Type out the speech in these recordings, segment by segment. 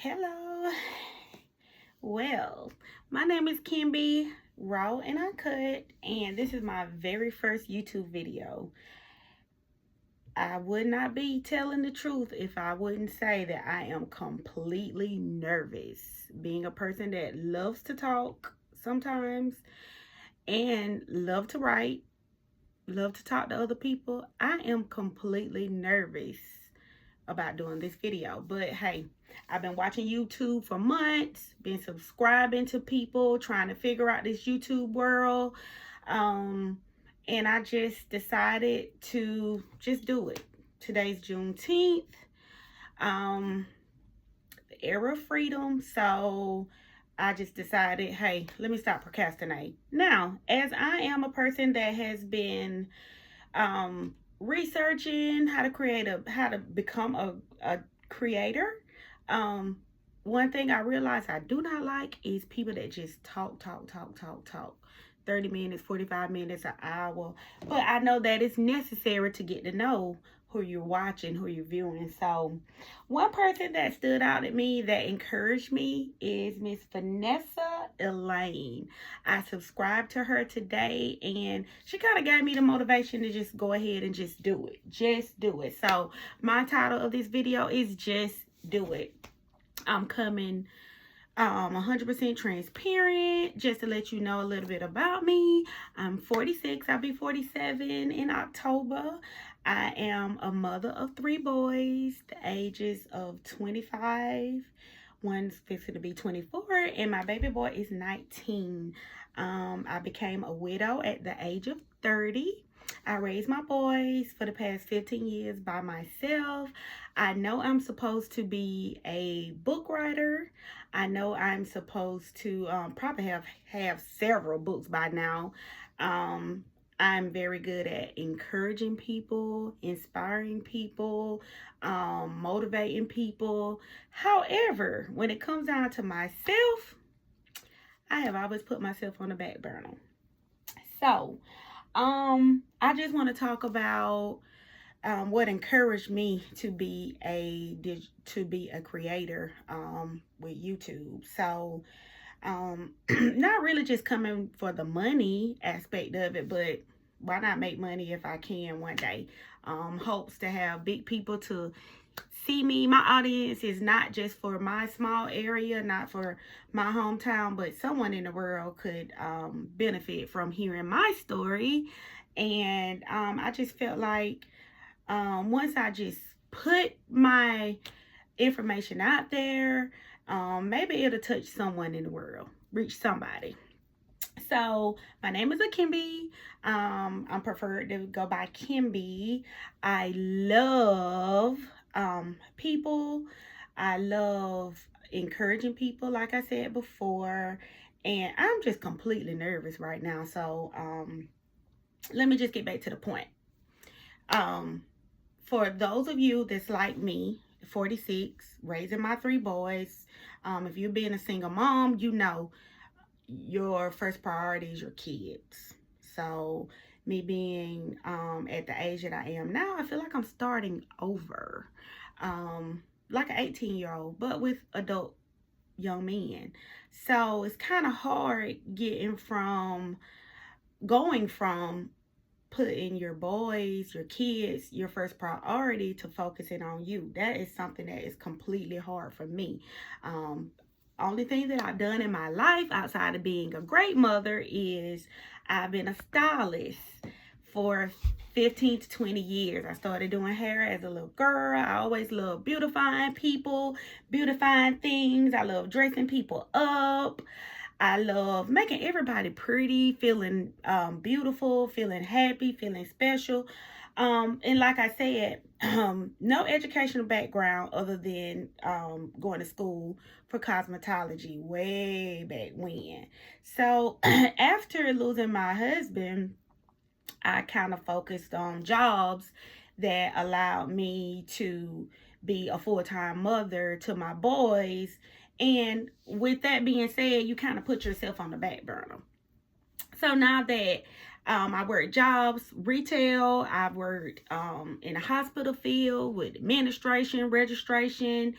Hello. Well, my name is Kimby, Raw and Uncut, and this is my very first YouTube video. I would not be telling the truth if I wouldn't say that I am completely nervous. Being a person that loves to talk sometimes and love to write, love to talk to other people, I am completely nervous about doing this video. But hey, I've been watching YouTube for months, been subscribing to people, trying to figure out this YouTube world. And I just decided to just do it. Today's Juneteenth, the era of freedom. So I just decided, hey, let me stop procrastinating. Now, as I am a person that has been researching how to become a creator, one thing I realized I do not like is people that just talk 30 minutes, 45 minutes, an hour. But I know that it's necessary to get to know who you're watching, who you're viewing. So one person that stood out at me that encouraged me is Miss Vanessa Elaine. I subscribed to her today and she kind of gave me the motivation to just go ahead and just do it. Just do it. So my title of this video is Just Do It. I'm coming 100% transparent, just to let you know a little bit about me. I'm 46. I'll be 47 in October. I am a mother of 3 boys, the ages of 25. One's fixing to be 24, and my baby boy is 19. I became a widow at the age of 30. I raised my boys for the past 15 years by myself. I know I'm supposed to be a book writer. I know I'm supposed to probably have several books by now. I'm very good at encouraging people, inspiring people, motivating people. However, when it comes down to myself, I have always put myself on the back burner. So, I just want to talk about what encouraged me to be a creator with YouTube. So, not really just coming for the money aspect of it, but why not make money if I can one day? Hopes to have big people to see me. My audience is not just for my small area, not for my hometown, but someone in the world could benefit from hearing my story. And I just felt like once I just put my information out there, maybe it'll touch someone in the world, reach somebody. So my name is Kimby. I'm preferred to go by Kimby. I love people. I love encouraging people, like I said before. And I'm just completely nervous right now. So let me just get back to the point. For those of you that's like me, 46, raising my 3 boys, if you're being a single mom, you know your first priority is your kids. So me being at the age that I am now, I feel like I'm starting over, like an 18-year-old, but with adult young men. So it's kind of hard going from putting your boys, your kids, your first priority to focusing on you. That is something that is completely hard for me. Only thing that I've done in my life outside of being a great mother is I've been a stylist for 15 to 20 years. I started doing hair as a little girl. I always loved beautifying people, beautifying things. I love dressing people up. I love making everybody pretty, feeling beautiful, feeling happy, feeling special. And like I said, no educational background other than going to school for cosmetology way back when. So after losing my husband, I kind of focused on jobs that allowed me to be a full-time mother to my boys. And with that being said, you kind of put yourself on the back burner. So now that I work jobs, retail, I've worked in the hospital field with administration, registration,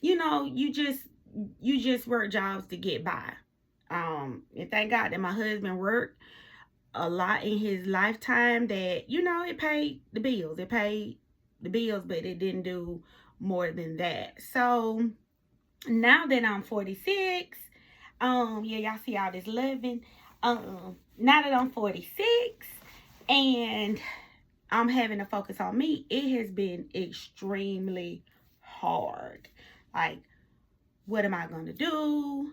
you know, you just work jobs to get by. And thank God that my husband worked a lot in his lifetime, that, you know, it paid the bills. It paid the bills, but it didn't do more than that. So now that I'm 46, yeah, y'all see all this loving. Now that I'm 46 and I'm having to focus on me, it has been extremely hard. Like, what am I gonna do?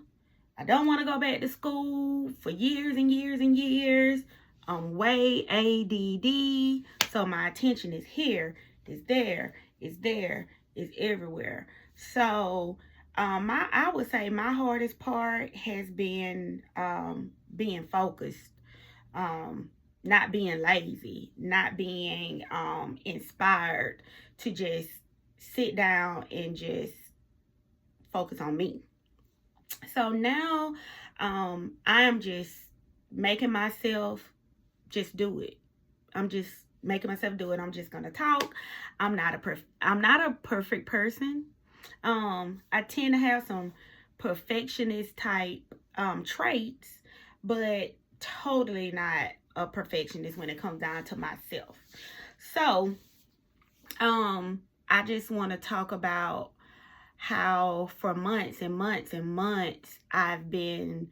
I don't want to go back to school for years and years and years. I'm way ADD, so my attention is here, is there, is there, is everywhere. So, I would say my hardest part has been being focused, um, not being lazy, not being inspired to just sit down and just focus on me. So now, I am just making myself just do it. I'm just making myself do it. I'm just gonna talk. I'm not a perfect person. I tend to have some perfectionist type traits, but totally not a perfectionist when it comes down to myself. So, I just want to talk about how for months and months and months I've been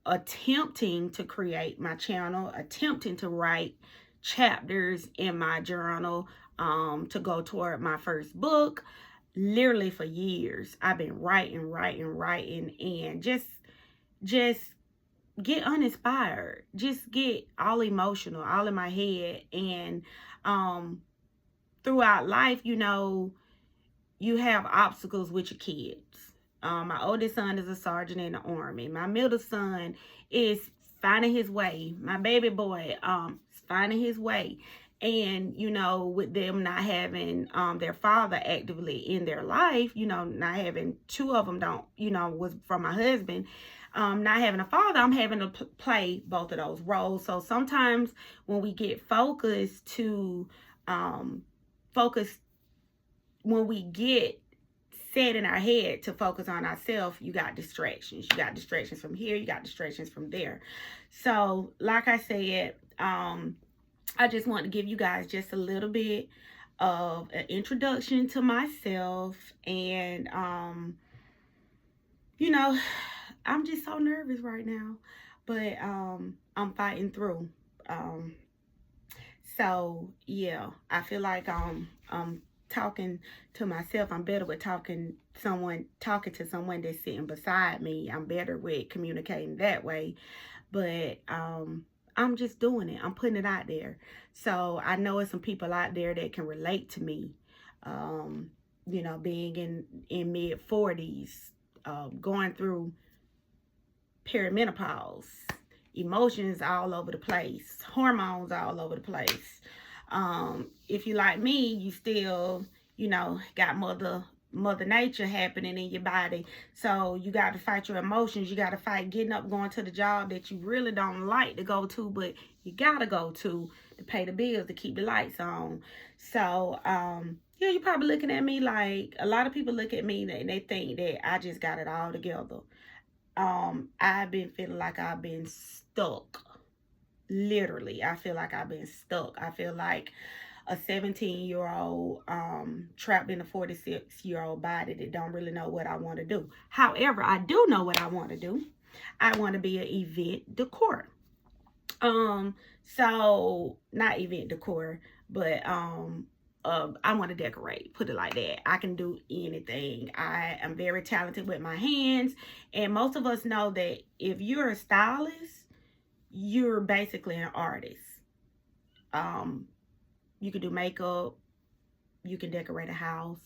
attempting to create my channel, attempting to write chapters in my journal, to go toward my first book. Literally for years, I've been writing, and just get uninspired, just get all emotional, all in my head, and um, throughout life, you know, you have obstacles with your kids. My oldest son is a sergeant in the army. My middle son is finding his way. My baby boy is finding his way. And, you know, with them not having their father actively in their life, you know, not having two of them don't, you know, was from my husband. Not having a father, I'm having to play both of those roles. So sometimes when we get focused to focus when we get set in our head to focus on ourselves, you got distractions. You got distractions from here, you got distractions from there. So, like I said, I just want to give you guys just a little bit of an introduction to myself. And, you know, I'm just so nervous right now, but I'm fighting through. So, yeah, I feel like I'm talking to myself. I'm better with talking to someone that's sitting beside me. I'm better with communicating that way. But I'm just doing it. I'm putting it out there. So I know there's some people out there that can relate to me. You know, being in mid 40's, going through perimenopause, emotions all over the place, hormones all over the place. If you like me, you still, you know, got mother nature happening in your body. So you got to fight your emotions. You got to fight getting up, going to the job that you really don't like to go to, but you got to go to pay the bills, to keep the lights on. So, yeah, you're probably looking at me like, a lot of people look at me and they think that I just got it all together. I've been feeling like I've been stuck. Literally, I feel like I've been stuck. I feel like a 17-year-old trapped in a 46-year-old body that don't really know what I want to do. However, I do know what I want to do. I want to be an event decor. So not event decor, but I want to decorate, put it like that. I can do anything. I am very talented with my hands, and most of us know that if you're a stylist, you're basically an artist. You can do makeup, you can decorate a house,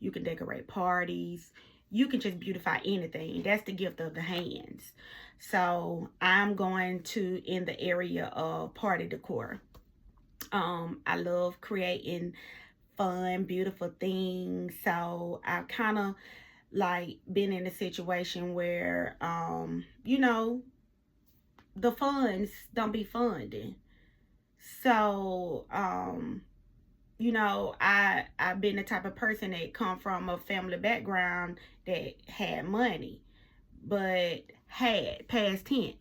you can decorate parties, you can just beautify anything. That's the gift of the hands. So I'm going to in the area of party decor. I love creating fun, beautiful things. So I kind of like been in a situation where, you know, the funds don't be funding. So, you know, I've been the type of person that come from a family background that had money, but had past tense.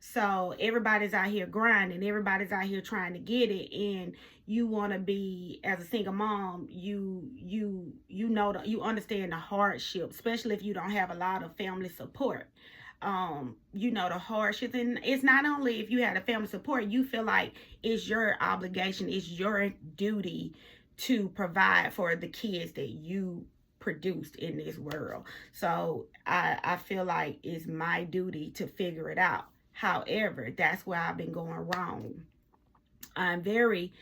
So everybody's out here grinding, everybody's out here trying to get it, and you want to be, as a single mom, you know, you understand the hardship, especially if you don't have a lot of family support. You know, the hardships, and it's not only if you had a family support, you feel like it's your obligation, it's your duty to provide for the kids that you produced in this world. So I feel like it's my duty to figure it out. However, that's where I've been going wrong. I'm very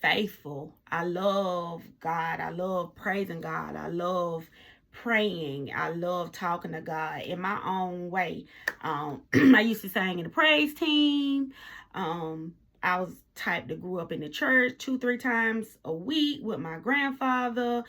faithful. I love God. I love praising God. I love praying. I love talking to God in my own way. I used to sing in the praise team. I was type that grew up in the church 2-3 times a week with my grandfather.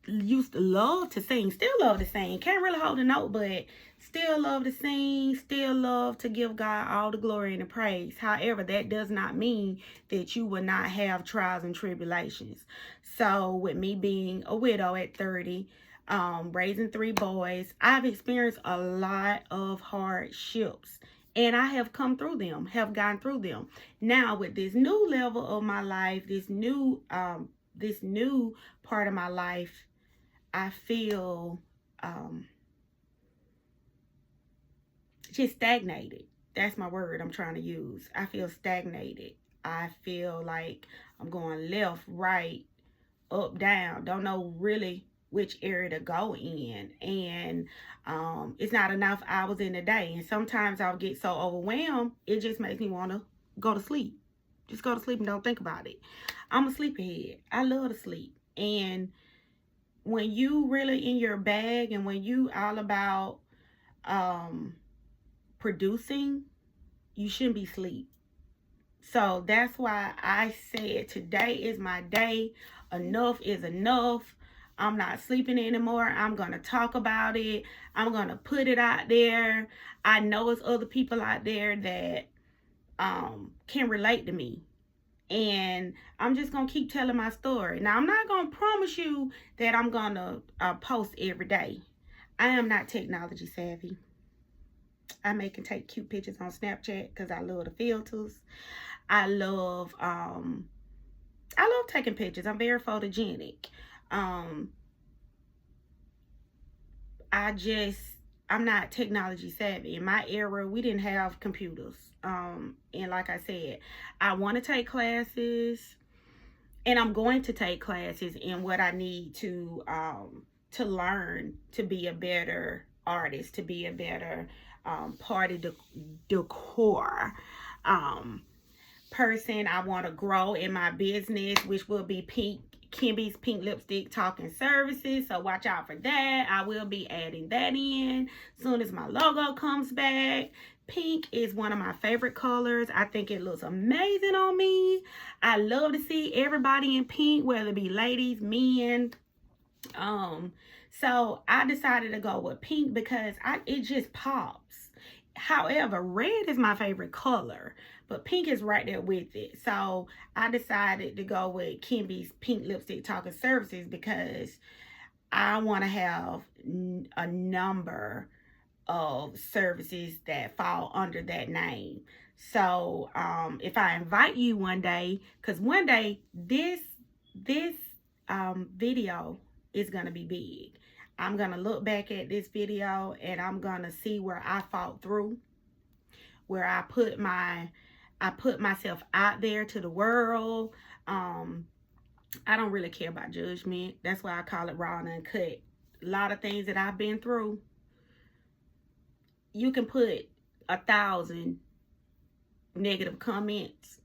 Used to love to sing, still love to sing. Can't really hold a note, but still love to sing, still love to give God all the glory and the praise. However, that does not mean that you will not have trials and tribulations. So with me being a widow at 30, raising 3 boys, I've experienced a lot of hardships. And I have come through them, have gone through them. Now with this new level of my life, this new part of my life, I feel just stagnated. That's my word I'm trying to use. I feel stagnated. I feel like I'm going left, right, up, down. Don't know really which area to go in. And it's not enough hours in a day. And sometimes I'll get so overwhelmed, it just makes me want to go to sleep. Just go to sleep and don't think about it. I'm a sleepyhead. I love to sleep. And when you really in your bag and when you all about producing, you shouldn't be asleep. So that's why I said today is my day. Enough is enough. I'm not sleeping anymore. I'm going to talk about it. I'm going to put it out there. I know it's other people out there that can relate to me. And I'm just going to keep telling my story. Now, I'm not going to promise you that I'm going to post every day. I am not technology savvy. I may can take cute pictures on Snapchat because I love the filters. I love taking pictures. I'm very photogenic. I'm not technology savvy. In my era, we didn't have computers. And like I said, I want to take classes, and I'm going to take classes in what I need to learn to be a better artist, to be a better party decor person. I want to grow in my business, which will be Kimby's Pink Lipstick Talking Services. So watch out for that. I will be adding that in soon as my logo comes back. Pink is one of my favorite colors. I think it looks amazing on me. I love to see everybody in pink, whether it be ladies, men. So I decided to go with pink because it just pops. However, red is my favorite color, but pink is right there with it. So I decided to go with Kimby's Pink Lipstick Talking Services because I want to have a number of services that fall under that name. So if I invite you one day, because one day this video is going to be big. I'm going to look back at this video and I'm going to see where I fought through, where I put myself out there to the world. I don't really care about judgment. That's why I call it raw and uncut. A lot of things that I've been through, you can put 1,000 negative comments.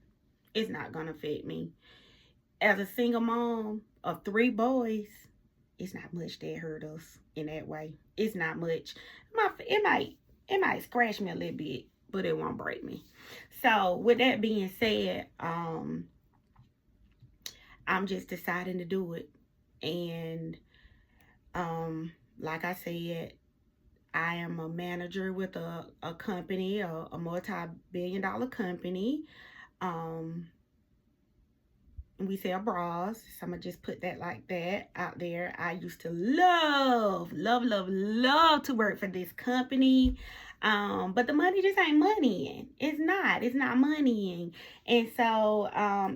It's not going to affect me. As a single mom of 3 boys, it's not much that hurt us in that way. It's not much. It might scratch me a little bit, but it won't break me. So with that being said, I'm just deciding to do it. And like I said, I am a manager with a company, a multi-billion-dollar company. we sell bras. So I'm gonna just put that like that out there. I used to love to work for this company. But the money just ain't moneying. It's not moneying. And so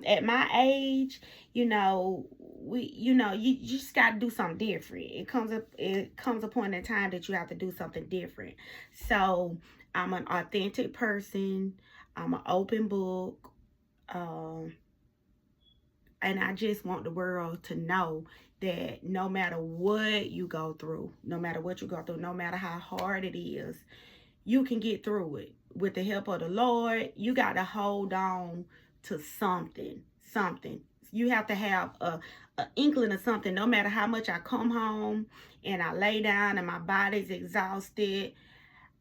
at my age, you just gotta do something different. It comes a point in time that you have to do something different. So I'm an authentic person. I'm an open book. Um and I just want the world to know that no matter what you go through, no matter what you go through, no matter how hard it is, you can get through it. With the help of the Lord, you got to hold on to something. Something. You have to have a inkling of something. No matter how much I come home and I lay down and my body's exhausted,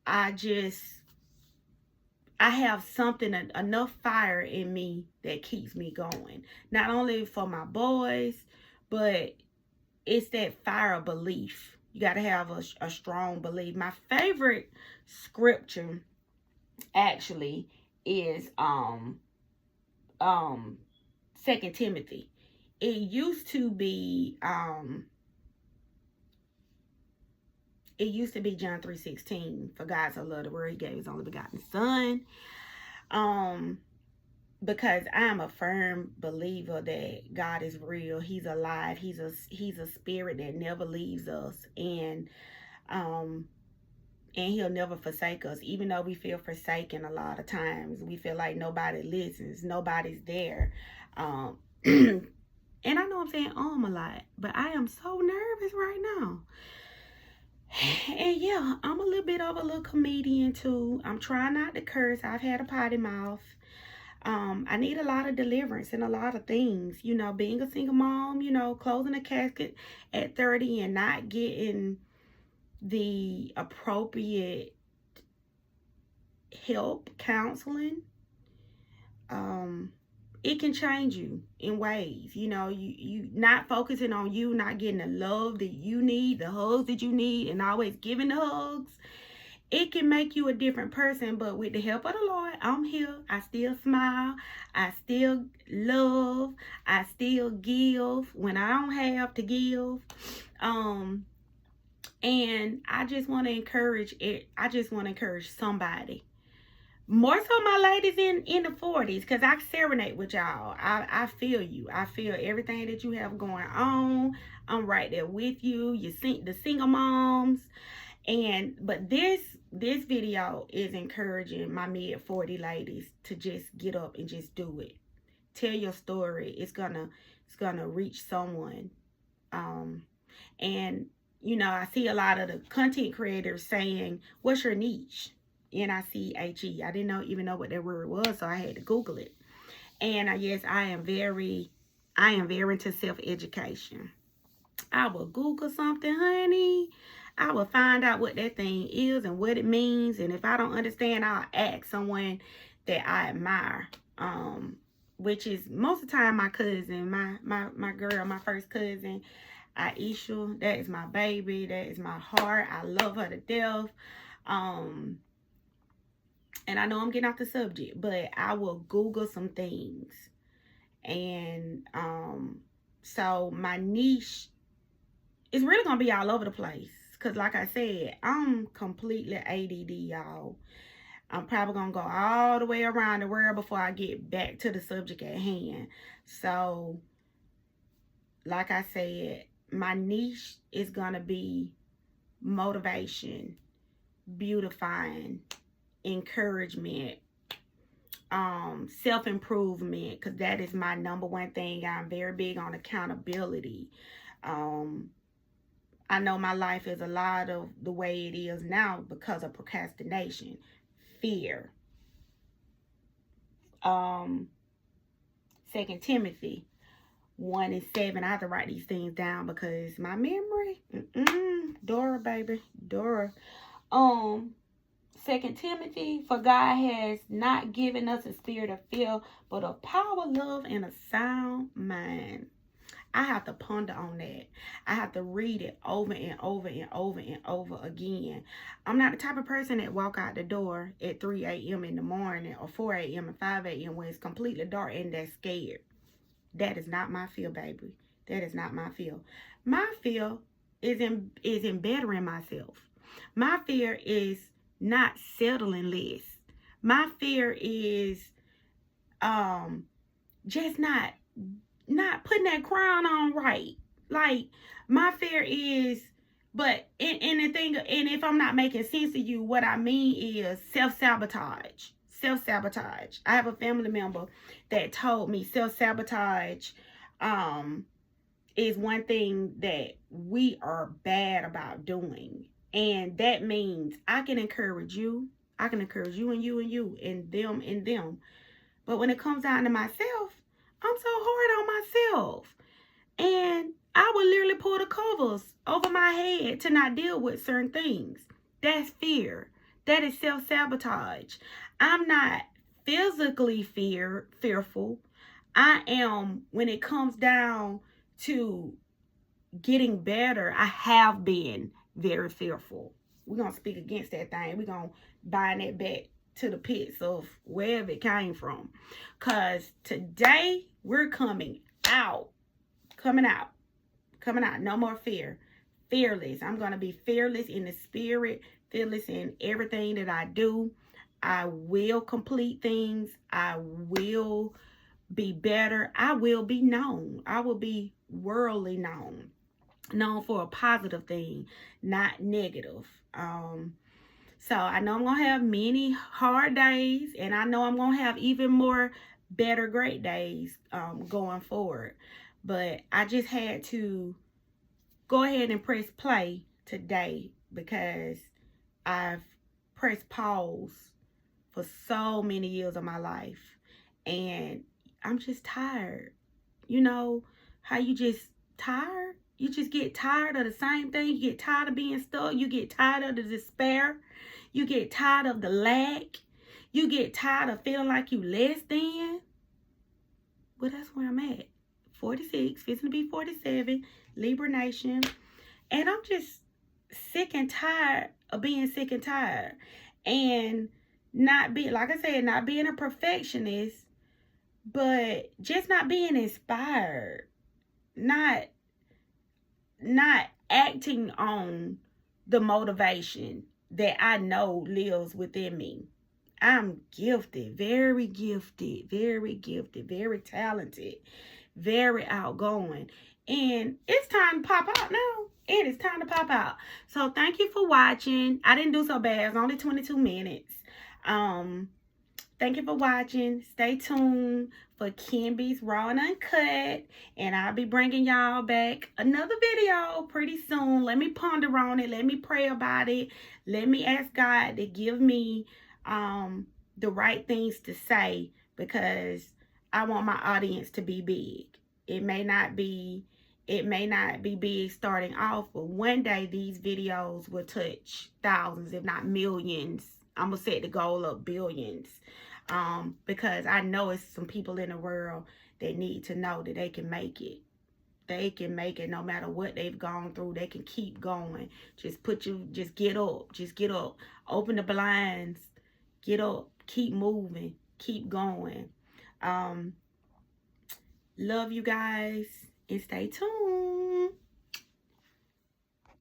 I just I have something, enough fire in me that keeps me going. Not only for my boys, but it's that fire of belief. You got to have a strong belief. My favorite scripture actually is um 2 Timothy. It used to be John 3:16. For God so loved the world, he gave his only begotten son. Because I'm a firm believer that God is real. He's alive. He's a spirit that never leaves us, and he'll never forsake us. Even though we feel forsaken a lot of times, we feel like nobody listens, nobody's there. And I know I'm saying a lot, but I am so nervous right now. And yeah, I'm a little bit of a little comedian too. I'm trying not to curse. I've had a potty mouth. I need a lot of deliverance in a lot of things. Being a single mom, closing a casket at 30 and not getting the appropriate help, counseling. It can change you in ways. You not focusing on you, not getting the love that you need, the hugs that you need, and always giving the hugs. It can make you a different person, but with the help of the Lord, I'm here. I still smile. I still love. I still give when I don't have to give. And I just want to encourage it. I just want to encourage somebody. More so my ladies in the 40s, because I serenade with y'all. I feel you. I feel everything that you have going on. I'm right there with you. The single moms. But this video is encouraging my mid 40 ladies to just get up and just do it. Tell your story. It's gonna reach someone. And I see a lot of the content creators saying, "What's your niche?" NICHE. I didn't even know what that word was, so I had to Google it. And yes, I am very into self-education. I will Google something, honey. I will find out what that thing is and what it means. And if I don't understand, I'll ask someone that I admire. Which is most of the time my cousin, my girl, my first cousin, Aisha. That is my baby. That is my heart. I love her to death. And I know I'm getting off the subject, but I will Google some things. And so my niche is really going to be all over the place. Because like I said, I'm completely ADD, y'all. I'm probably going to go all the way around the world before I get back to the subject at hand. So, like I said, my niche is going to be motivation, beautifying, encouragement, self-improvement, because that is my number one thing. I'm very big on accountability. I know my life is a lot of the way it is now because of procrastination, fear. 2 Timothy 1:7. I have to write these things down because my memory. Dora, baby, Dora. 2 Timothy, for God has not given us a spirit of fear, but of power, love, and a sound mind. I have to ponder on that. I have to read it over and over and over and over again. I'm not the type of person that walk out the door at 3 a.m. in the morning or 4 a.m. and 5 a.m. when it's completely dark and that's scared. That is not my fear, baby. That is not my fear. My fear is in bettering myself. My fear is not settling less. My fear is just not putting that crown on right. Like, my fear is, but in the thing, and if I'm not making sense to you, what I mean is self-sabotage. Self-sabotage. I have a family member that told me self-sabotage is one thing that we are bad about doing. And that means I can encourage you. I can encourage you and you and you and them and them. But when it comes down to myself, I'm so hard on myself. And I would literally pull the covers over my head to not deal with certain things. That's fear. That is self-sabotage. I'm not physically fearful. I am, when it comes down to getting better, I have been very fearful. We're going to speak against that thing. We're going to bind that back to the pits of wherever it came from. Because today, we're coming out. Coming out. No more fear. Fearless. I'm going to be fearless in the spirit. Fearless in everything that I do. I will complete things. I will be better. I will be known. I will be worldly known. Known for a positive thing, not negative. So I know I'm going to have many hard days, and I know I'm going to have even more better great days going forward. But I just had to go ahead and press play today because I've pressed pause for so many years of my life. And I'm just tired. You know how you just tired? You just get tired of the same thing. You get tired of being stuck. You get tired of the despair. You get tired of the lack. You get tired of feeling like you less than. Well, that's where I'm at. 46, fixing to be 47, Libra Nation. And I'm just sick and tired of being sick and tired. And not being, like I said, not being a perfectionist, but just not being inspired. Not acting on the motivation that I know lives within me. I'm gifted, very talented, very outgoing. And it's time to pop out now. It is time to pop out. So thank you for watching. I didn't do so bad. It's only 22 minutes. Thank you for watching. Stay tuned for Kimby's Raw and Uncut. And I'll be bringing y'all back another video pretty soon. Let me ponder on it. Let me pray about it. Let me ask God to give me the right things to say, because I want my audience to be big. It may not be big starting off, but one day these videos will touch thousands, if not millions. I'm gonna set the goal of billions, because I know it's some people in the world that need to know that they can make it. They can make it no matter what they've gone through. They can keep going. Just get up. Just get up. Open the blinds. Get up. Keep moving. Keep going. Love you guys, and stay tuned.